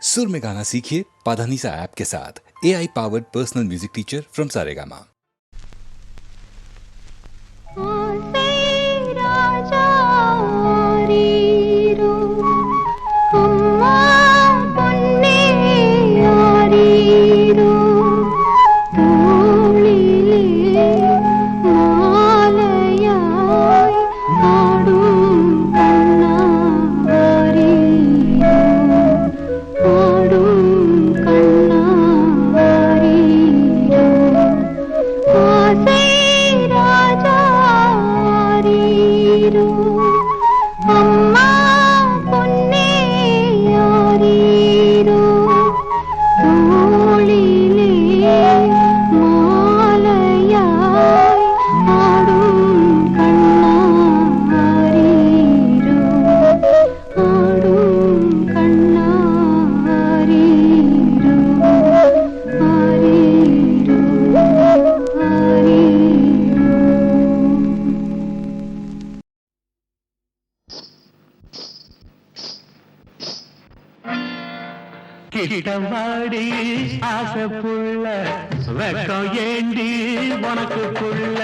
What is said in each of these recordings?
सुर में गाना सीखिए पाधानीसा ऐप के साथ। AI powered personal music teacher from Saregama. கிட்டவாடி ஆசைப்புள்ள வெக்கம் ஏண்டி உனக்கு புள்ள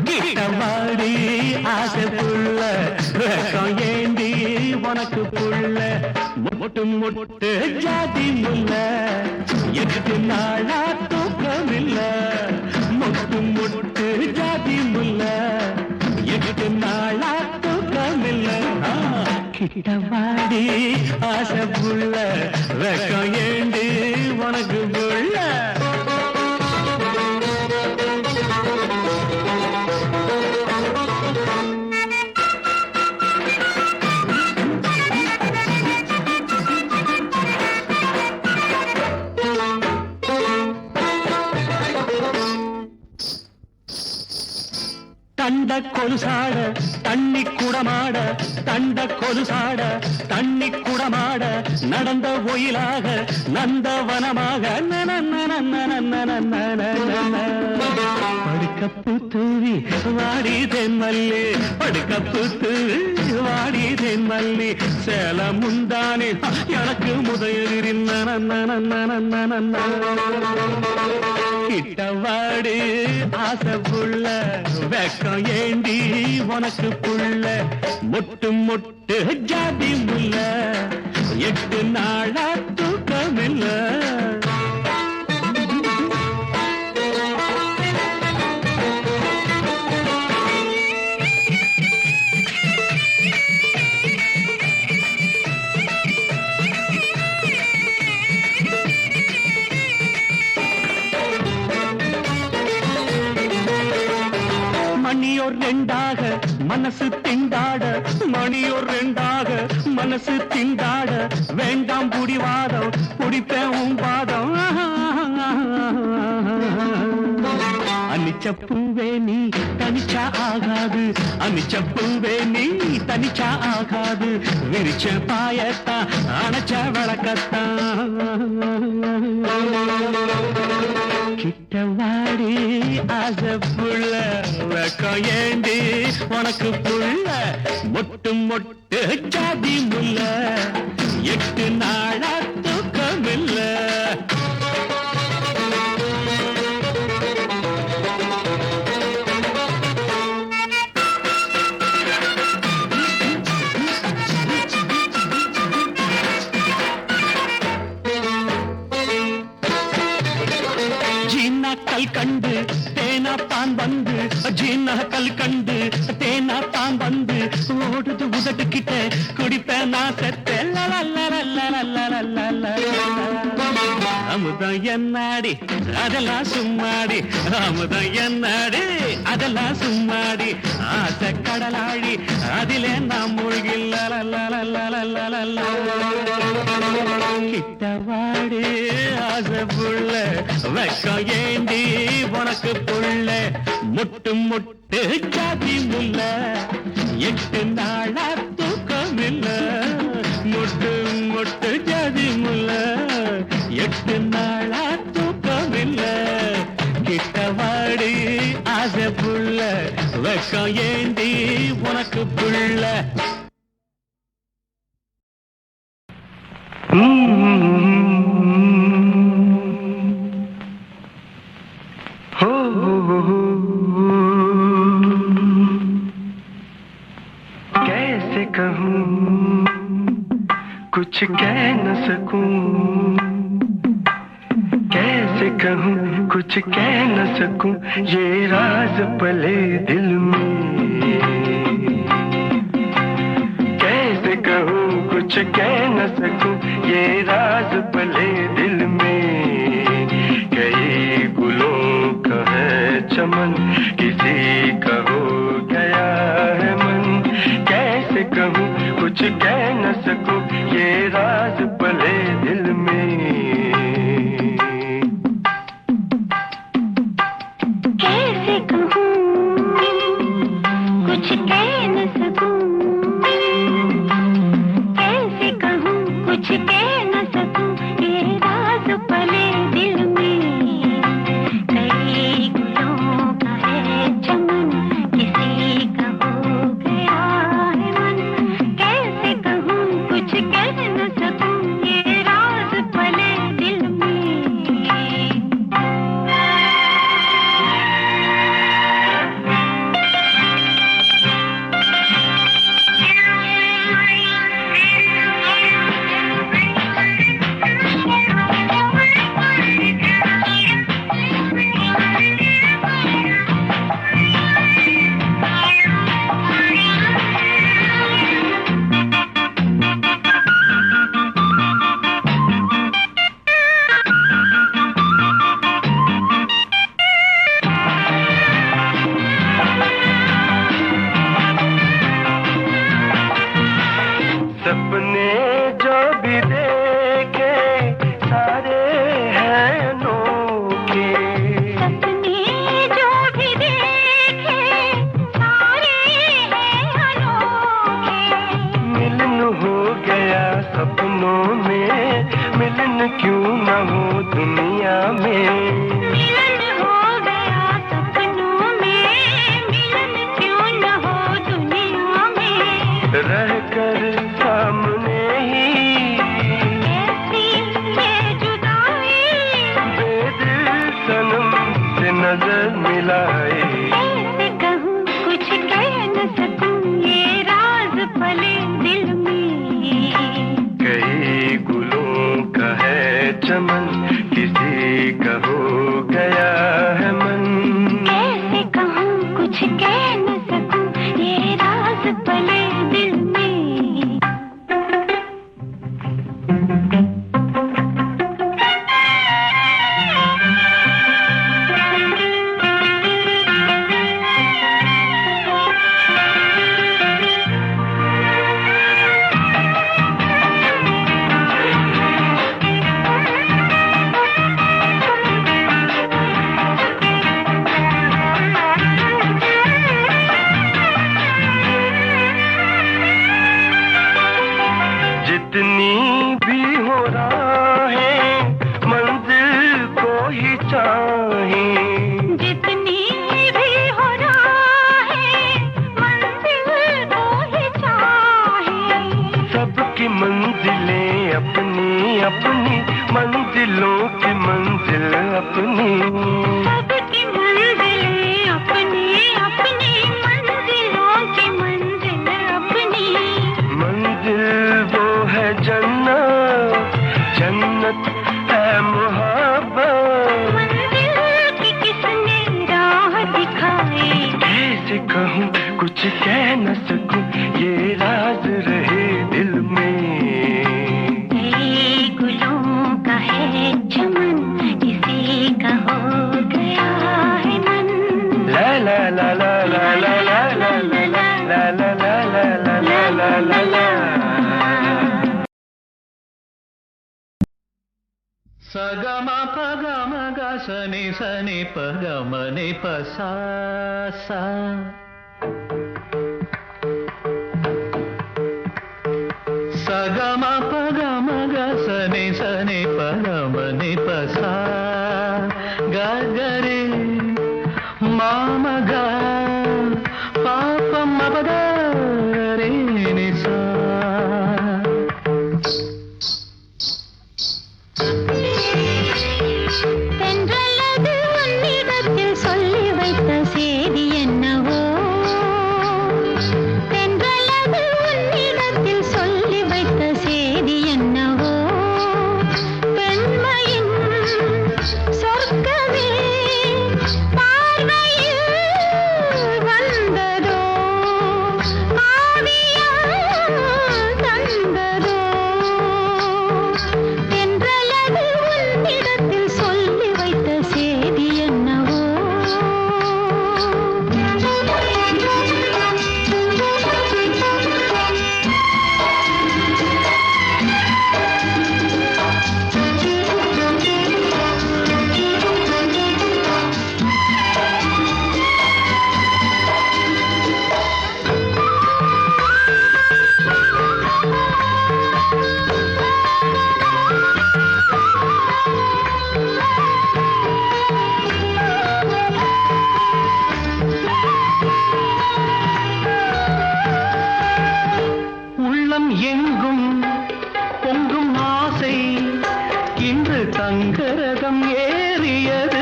கிட்டவாடி ஆசைப்புள்ள வெக்கம் ஏண்டி உனக்கு புள்ள முட்டு முட்டு ஜாதி முல்ல எட்டு நாளா தூக்கமில்ல முட்டு முட்டு ஜாதி முல்ல எட்டு நாளா தூக்கமில்ல கிட்டவாடி ஆசைப்புள்ள வெக்கம் ஏண்டி உனக்கு புள்ள தண்ட கொலுசாட தண்ணி குடமாட தண்ட கொலுசாட தண்ணி குடமாட நடந்த ஒயிலாக நந்தவனமாக படுக்கப்பு தூவி வாடி தென்மல்லி படுக்கப்பு தூவி வாடி தென்மல்லி சேல முந்தானே எனக்கு முதலிரின் கிட்டவாடி ஆசைப்புள்ள வெக்கம் ஏண்டி உனக்கு புள்ள முட்டு முட்டு ஜாதி முல்ல எட்டு நாளா தூக்கமில்ல மணியோர் ரெண்டாக மனசு திண்டாட மணியோர் ரெண்டாக மனசு திண்டாட வேண்டாம் புடிவாதம் புடிப்பேன் பாதம் அனிச்சப்பூவே நீ தனிச்சா ஆகாது அனிச்சப்பூவே நீ தனிச்சா ஆகாது விரிச்ச பாயத்தான் அணைச்ச விளக்கத்தான் கிட்டவாடி ஆசைப்புள்ள வெக்கம் ஏண்டி உனக்கு புள்ள மொட்டு மொட்டு ஜாதி முல்ல எட்டு நாளா தூக்கமில்ல கல் கண்டு தேனா தான் வந்து ஜீனா கல் கண்டு தேனா தான் வந்து ஓடுது உதட்டு கிட்ட குடிப்பேன் நான் செத்த அமுதம் என்னாடி அதெல்லாம் சும்மாடி அமுதம் என்னாடி அதெல்லாம் சும்மாடி ஆசை கடலாடி அதிலே நாம் மூழ்கில்ல கிட்டவாடி ஆசை புள்ள வெக்கம் ஏண்டி உனக்கு புள்ள முட்டு முட்டு ஜாதி முல்ல எட்டு நாளா தூக்கமில்ல முட்டு முட்டு ஜாதி முல்ல எட்டு நாளா தூக்கமில்ல கிட்டவாடி ஆசை புள்ள வெக்கம் ஏண்டி உனக்கு புள்ள कुछ कह न सकूं, कैसे कहूँ कुछ कह न सकूं, ये राज पले दिल में। कैसे कहूँ कुछ कह न सकूं, ये राज पले दिल में। कई गुलों का है चमन, किसी का हो गया है मन। कैसे कहूँ कुछ कह न सकूं, ये राज पले दिल में। कैसे कहूँ कुछ कह न सकूं, कैसे कहूँ कुछ कह न सकूं, ये राज पले दिल में। कई गुलों का है चमन, किसी का हो गया है मन। कैसे कहूँ कुछ कह न सकूं, ये राज पले दिल में। सपने जो भी देखे सारे हैं अनोखे। सपने जो भी देखे सारे हैं अनोखे। मिलन हो गया सपनों में, मिलन क्यों न हो दुनिया में। मिलन हो गया सपनों में, मिलन क्यों न हो दुनिया में। रहकर सामने ही कैसी ये जुदाई, बेदिल सनम से नजर मिलाए। कैसे कहूँ कुछ कह न सकूं, ये राज पले दिल में। कई गुलों का है चमन, किसी का हो गया है मन। कैसे कहूँ कुछ कह न सकूं, ये राज पले दिल में। जितनी भी हो राहें मंजिल को ही चाहें। जितनी भी हो राहें मंजिल को ही चाहे। सबकी मंजिलें अपनी अपनी, मंजिलों की मंजिल अपनी। सबकी मंजिलें अपनी अपनी, मंजिलों की मंजिल अपनी। मंजिल वो है जन्नत, जन्नत है मोहब्बत। मंजिल की किसने राह दिखाई। कैसे कहूँ कुछ कह न सकूं, ये राज रहे दिल में। कई गुलों का है चमन, किसी का हो गया है मन। ला ला ला ला ला ला ला ला ला ला ला ला ला ला ला ला। సగమ పగమ గసని సని పగమని పసా సా. సగమ పగమ గసని సని పగమని పసా గగరి మామగా పాపం అబదరే నిసా. தென்றல்லது உன்னிடத்தில் சொல்லி வைத்த செய்தி என்னவோ. தென்றல்லது உன்னிடத்தில் சொல்லி வைத்த செய்தி என்ன தங்கரதம் ஏறியது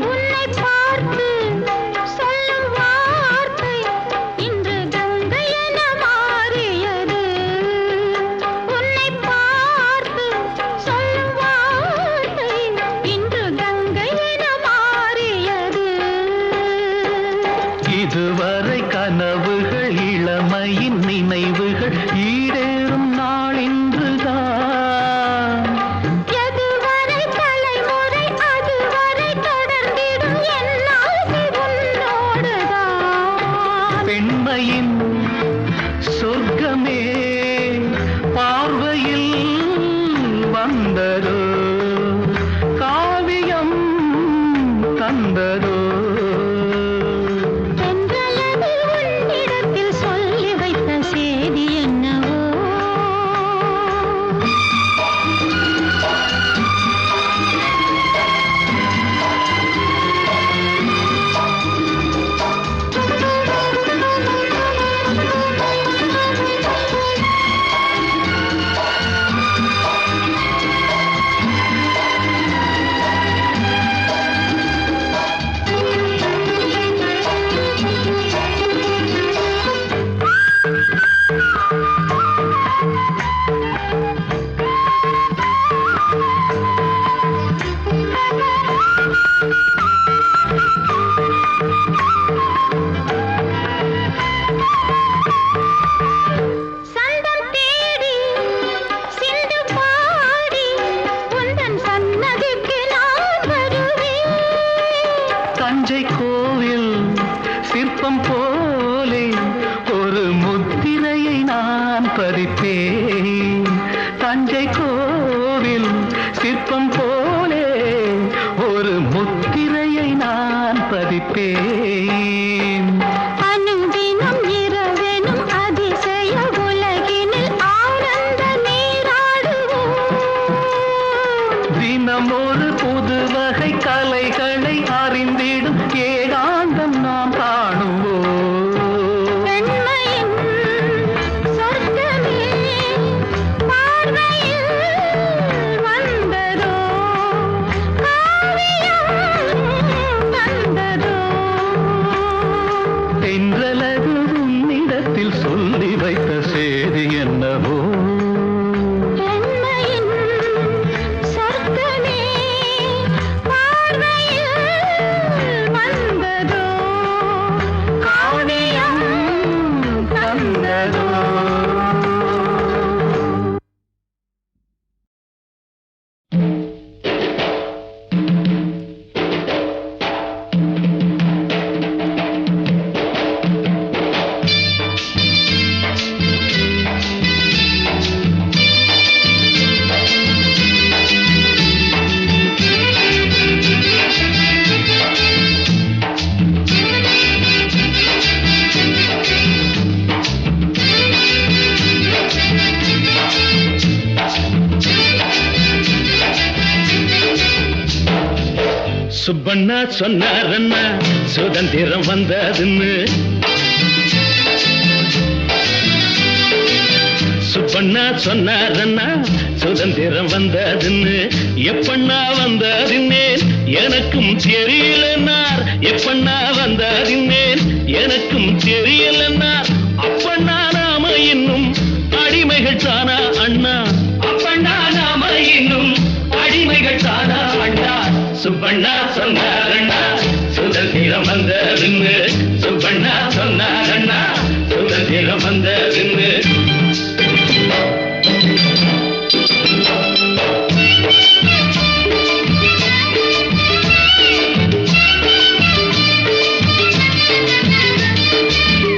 உன்னை பார்த்து சொல்லும் வார்த்தை இன்று கங்கை என மாறியது உன்னை பார்த்து சொல்லும் வார்த்தை இன்று கங்கை என மாறியது இதுவரை கனவுகள் இளமையின் நினைவுகள் ஈடேறும் நாள் இன்றுதான் எதுவரை தலைமுறை அதுவரை தொடர்ந்திடும் என் ஆசை உன்னோடுதான் பெண்மையின் சொர்க்கமே பார்வையில் வந்ததோ காவியம் தந்ததோ தென்றலது உன்னிடத்தில் சொல்லி வைத்த செய்தி என்னவோ சந்தம் தேடி சிந்து பாடி உந்தன் சன்னதிக்கு நான் வருவேன் தஞ்சை கோவில் சிற்பம் போலே ஒரு முத்திரையை நான் பதிப்பேன் தஞ்சை கோவில் சிற்பம் போலே ஒரு முத்திரையை நான் பதிப்பேன் அனுதினம் இரவெனும் அதிசய உலகினில் ஆனந்த நீராடுவோம் தினம் ஒரு புது வகை கலைகளை அறிந்திடும் ஏகாந்தம் நாம் காணுவோம் பெண்மையின் சொர்க்கமே பார்வையில் வந்ததோ காவியம் தந்ததோ தென்றலது உன்னிடத்தில் சொல்லி வைத்த செய்தி என்னவோ பெண்மையின் சொர்க்கமே பார்வையில் வந்ததோ காவியம் தந்ததோ சுப்பண்ணா சொன்னாரண்ணா சுதந்திரம் வந்ததுன்னு சுப்பண்ணா சொன்னாரண்ணா சுதந்திரம் வந்ததுன்னு எப்பண்ணா வந்ததுன்னேன் எனக்கும் தெரியலன்னார் எப்பண்ணா வந்ததுன்னேன் எனக்கும் தெரியலன்னார் அப்பண்ணா நாம இன்னும் அடிமைகள் தானா அண்ணா அப்பண்ணா நாம இன்னும் அடிமைகள் தானா அண்ணா சுப்பண்ணா சொன்னாரண்ணா சுதந்திரம் வந்ததுன்னு சுப்பண்ணா சொன்னாரண்ணா சுதந்திரம் வந்ததுன்னு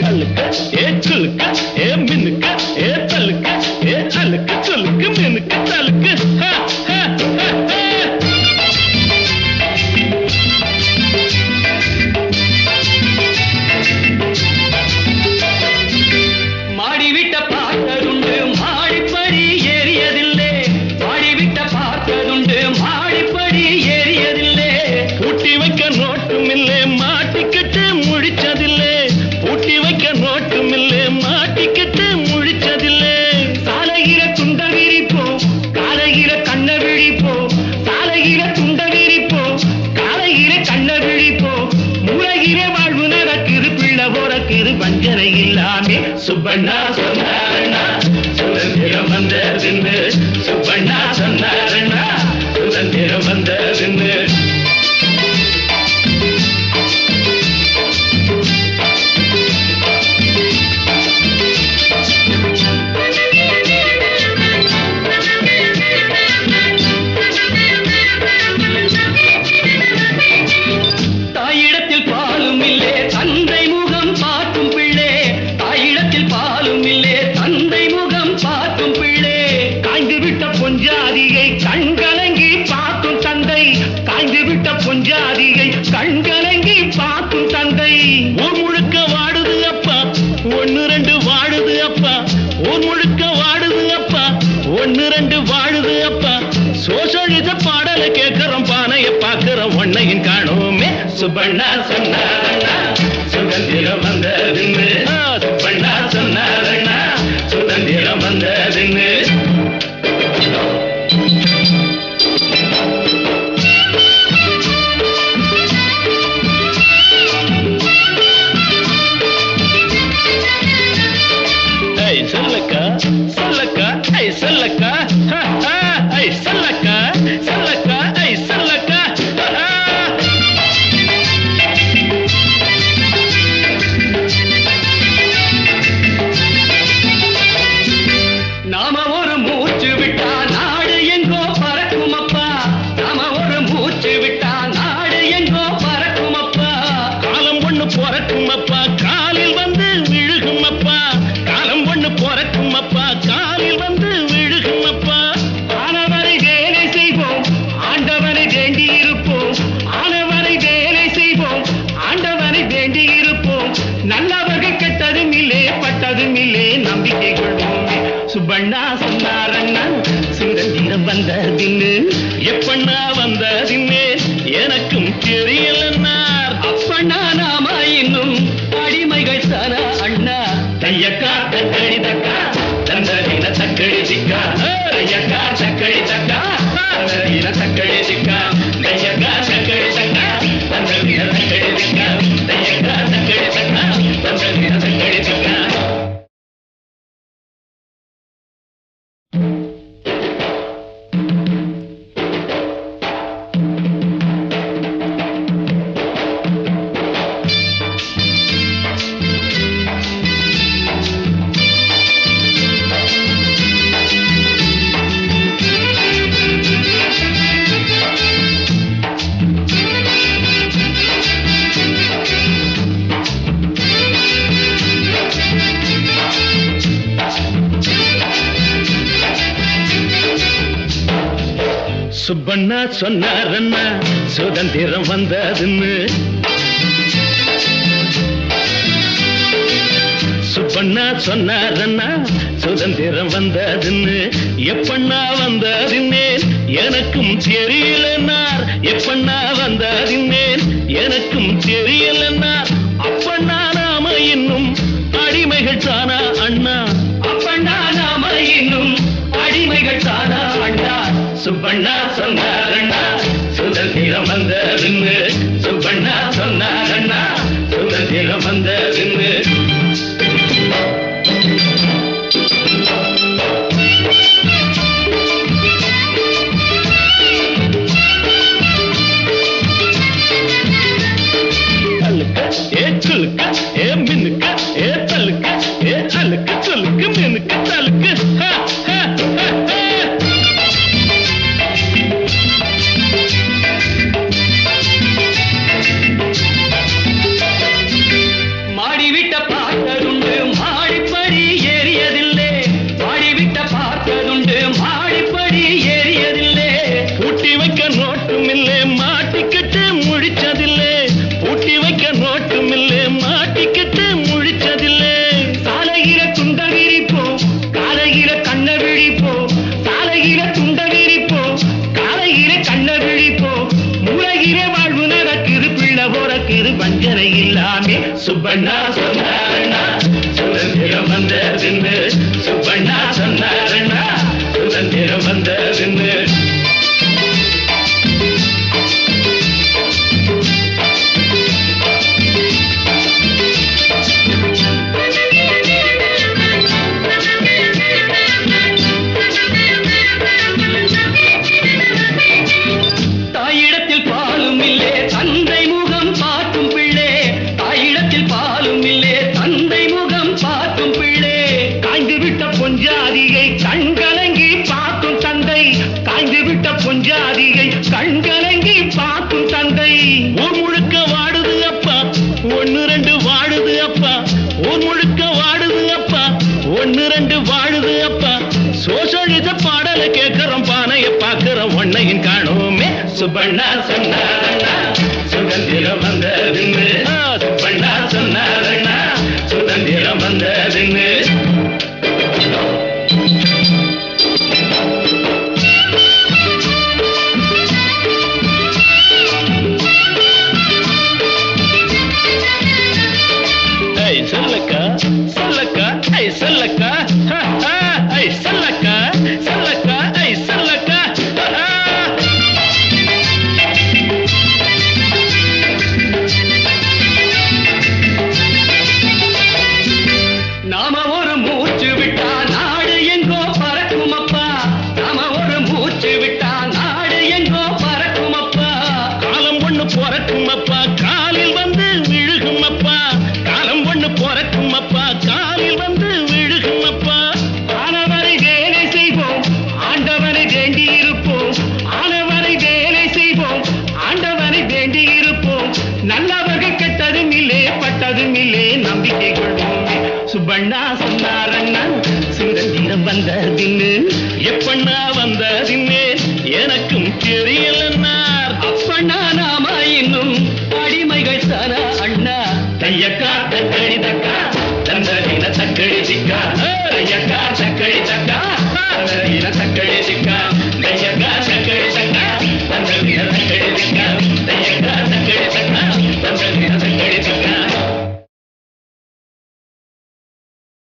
அழுக்க ஏ மின்னுக்க ஏ தள்ளுக்க ஏ அழுக்க சொல்லு சுப்பண்ணா சொன்னாரண்ணா சுதந்திரம் வந்ததுன்னு சுப்பண்ணா சொன்னாரண்ணா சுதந்திரம் வந்ததுன்னு பொஞ்சாதியை கண்கலங்கி பார்க்கும் தந்தை ஊர் முழுக்க வாடுது அப்பா ஒன்னு ரெண்டு வாடுது அப்பா ஊர் முழுக்க வாடுது அப்பா ஒன்னு ரெண்டு வாடுது அப்பா சோசலிச பாடலை கேட்கிறோம் பானைய பார்க்கிறோம் ஒன்னையும் காணோமே சுப்பண்ணா சொன்னாரண்ணா சுதந்திரம் வந்ததுன்னு சுப்பண்ணா சொன்னாரண்ணா சுதந்திரம் வந்ததுன்னு சொல்லக்கா சொல்லக்கா ஐ சொல்லக்கா ஐ சொல்லக்கா சொல்லக்கா ஐ சொல்லக்கா நாம ஒரு மூச்சு விட்டா நாடு எங்கோ பறக்கும் அப்பா நாம ஒரு மூச்சு விட்டா நாடு எங்கோ பறக்கும் அப்பா காலம் ஒண்ணு பிறக்கும் அப்பா காலில் வந்து விழுகும் அப்பா பொறக்கும் அப்பா காலில் வந்து விழுகும் அப்பா ஆனவரை வேலை செய்வோம் ஆண்டவரை வேண்டி இருப்போம் ஆனவரை வேலை செய்வோம் ஆண்டவரை வேண்டி இருப்போம் நல்லவர்கள் கெட்டதும் இல்லே பட்டதும் இல்லே நம்பிக்கை கொள்வோமே சுப்பண்ணா சொன்னாரண்ணா சுதந்திரம் வந்ததின்னு எப்பண்ணா வந்ததின்னு எனக்கும் தெரியலன்னார் அப்பண்ணா நாம இன்னும் அடிமைகள் தானா அண்ணா தையக்கா தக்கடி தக்கா தந்தரின தக்கடி சிக்கா தையக்கா தக்கடி தக்கா தந்தரின தக்கடி சிக்கா தையக்கா தக்கடி தக்கா தந்தரின தக்கடி சிக்கா தையக்கா தக்கடி தக்கா தந்தரின தக்கடி சிக்கா சுப்பண்ணா சொன்னாரண்ணா சுதந்திரம் வந்ததுன்னு சுப்பண்ணா சொன்னாரண்ணா சுதந்திரம் வந்ததுன்னு எப்பண்ணா வந்ததின்னேன் எனக்கும் தெரியலன்னார் எப்பண்ணா வந்ததின்னேன் எனக்கும் தெரியலன்னார் அப்பண்ணா நாம இன்னும் அடிமைகள் தானா அண்ணா அப்பண்ணா நாம இன்னும் அடிமைகள் தானா அண்ணா சுப்பண்ணா சொன்னாரண்ணா சுதந்திரம் வந்ததுன்னு சுப்பண்ணா சொன்னாரண்ணா சுதந்திரம் வந்ததுன்னு சுலுக்க ஏ மினுக்க ஏ தலுக்க ஏ அலுக்கு சுலுக்கு மினுக்கு தலுக்கு மாடிவிட்ட பார்த்ததுண்டு மாடிப்படி ஏறியதில்லை மாடிவிட்ட பார்த்ததுண்டு மாடிப்படி ஏறியதில்லை பூட்டி வைக்க நோட்டும் இல்லே மாட்டிக்கிட்டு முழிச்சதில்லை பூட்டி வைக்க நோட்டும் இல்லே மாட்டிக்கிட்டு முழிச்சதில்லை சாலையில துண்ட விரிப்போம் காலையில கண்ண விழிப்போம் சாலையில துண்ட விரிப்போம் காலையில கண்ண விழிப்போம் மூளையில வாழ்வு நடக்குது பிள்ளை போறக்குது வஞ்சனை இல்லாமே சுப்பண்ணா சொன்னாரண்ணா சுதந்திரம் வந்ததுன்னு சுப்பண்ணா சொன்னாரண்ணா சுதந்திரம் வந்ததுன்னு காய்ந்து விட்ட பொஞ்சாதியை கண்கலங்கி பார்க்கும் தந்தை. ஊர் முழுக்க வாடுது அப்பா, ஒன்னு ரெண்டு வாடுது அப்பா. ஊர் முழுக்க வாடுது அப்பா, ஒன்னு ரெண்டு வாழுது அப்பா. சோசலிச பாடல கேட்கிறோம், பானைய பாக்குறோம், ஒன்னையும் காணோமே. சுப்பண்ணா சொன்னாரண்ணா சுதந்திரம் வந்ததுன்னு, சுப்பண்ணா சொன்னாரண்ணா சுதந்திரம் வந்ததுன்னு. சொல்லக்கா சொல்லக்கா ஐ சொல்லக்கா, ஐ சொல்லக்கா சொல்லக்கா ஐ சொல்லக்கா. நாம ஒரு மூச்சு விட்டா நாடு எங்கோ பறக்கும் அப்பா. நாம ஒரு மூச்சு விட்டா நாடு எங்கோ பறக்கும் அப்பா. காலம் ஒண்ணு பிறக்கும் அப்பா, காலில் வந்து விழுகும் அப்பா. காலம் ஒண்ணு பிறக்கும் அப்பா, காலில் வந்து விழுகும் அப்பா. ஆனவரை வேலை செய்வோம், ஆண்டவரை வேண்டி இருப்போம். ஆனவரை வேலை செய்வோம், ஆண்டவரை வேண்டி இருப்போம். நல்லவர்கள் கெட்டதும் இல்லே, பட்டதும் இல்லே, நம்பிக்கை கொள்வோமே. சுப்பண்ணா சொன்னாரண்ணா சுதந்திரம் வந்ததின்னு, எப்பண்ணா வந்ததின்னு எனக்கும் தெரியலன்னார். அப்பண்ணா நாம இன்னும் அடிமைகள் தானா அண்ணா. தையக்கா